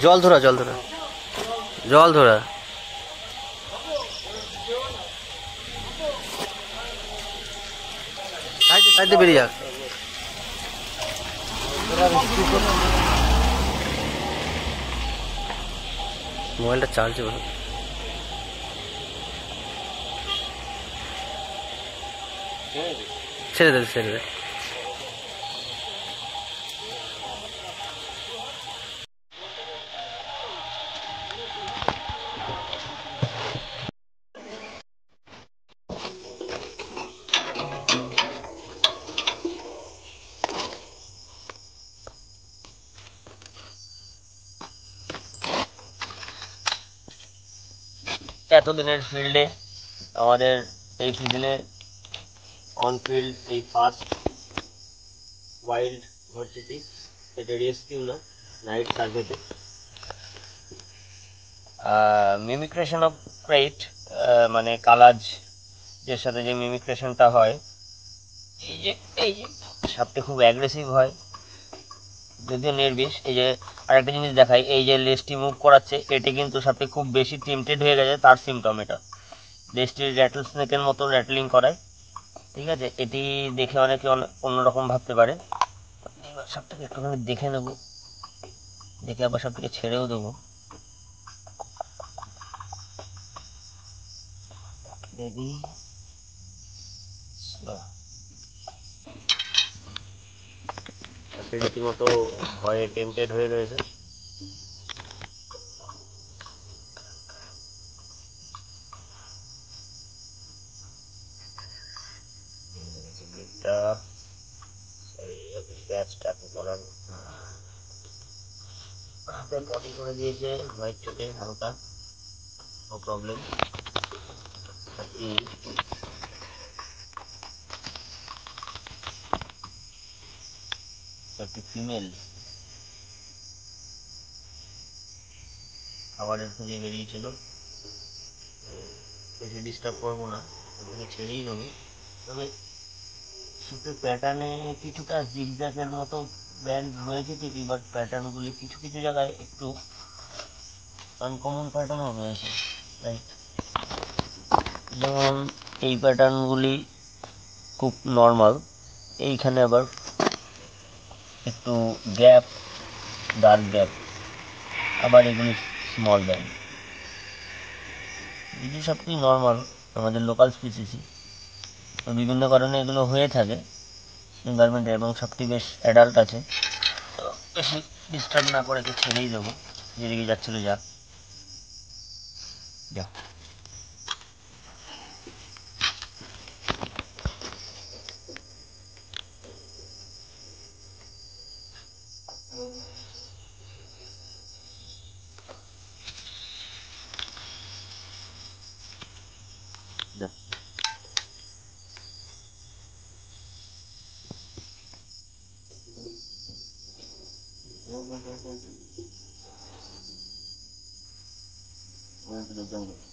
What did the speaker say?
জল ধরা জল ধরা জল ধরা সাইডে বেরিয়ে যাক। মোবাইলটা চার্জে বলো। ছেড়ে দে ছেড়ে দে। এতদিনের ফিল্ডে আমাদের এই সিজনে অনফিল্ড এই ফার্স্ট ওয়াইল্ড ভার্সিটি, এটা রেস্কিউ না, নাইট সার্ভেতে মিমিক্রেশন অফ ক্রেট, মানে কালাজ যে সাথে যে মিমিক্রেশনটা হয়, এই যে সাপটা খুব অ্যাগ্রেসিভ হয়, যদিও নির্বিষ। এই যে আরেকটা জিনিস দেখাই, এই যে লেজটি মুভ করাচ্ছে, এটি কিন্তু সাপটি খুব বেশি টেম্পটেড হয়ে গেছে, তার সিমটম এটা। লেজটি র্যাটল স্নেকের মতো র্যাটলিং করায়, ঠিক আছে। এটি দেখে অনেকে অন্যরকম ভাবতে পারে। এবার সাপটাকে একটুখানি দেখে নেব, দেখে আবার সাপটাকে ছেড়েও দেবো। রেডি, রীতিমতো ভয়ে টেম্পটেড হয়ে রয়েছে। হাতে পটি করে দিয়েছে হোয়াইট চোখে হালকা, নো প্রবলেম। একটি ফিমেল খাবারের খুঁজে বেরিয়েছিল, বেশি ডিস্টার্ব করবো না, ওখানে ছেড়েই দেবো। তবে শীতের প্যাটার্নে কিছুটা জিগজ্যাগের মতো ব্যান্ড রয়েছে ঠিকই, বাট প্যাটার্নগুলি কিছু কিছু জায়গায় একটু আনকমন প্যাটার্নও রয়েছে, রাইট। যেমন এই প্যাটার্নগুলি খুব নর্মাল, এইখানে আবার একটু গ্যাপ, ডার্ক গ্যাপ, আবার এগুলি স্মল ব্যান্ড। এগুলি সবটাই নর্মাল, আমাদের লোকাল স্পিসিসই, বিভিন্ন কারণে এগুলো হয়ে থাকে এনভায়রনমেন্টে, এবং সবটি বেশ অ্যাডাল্ট আছে, তো বেশি ডিস্টার্ব না করে ছেড়েই দেবো। যেদিকে যাচ্ছিলো যা যা। Go into the jungle.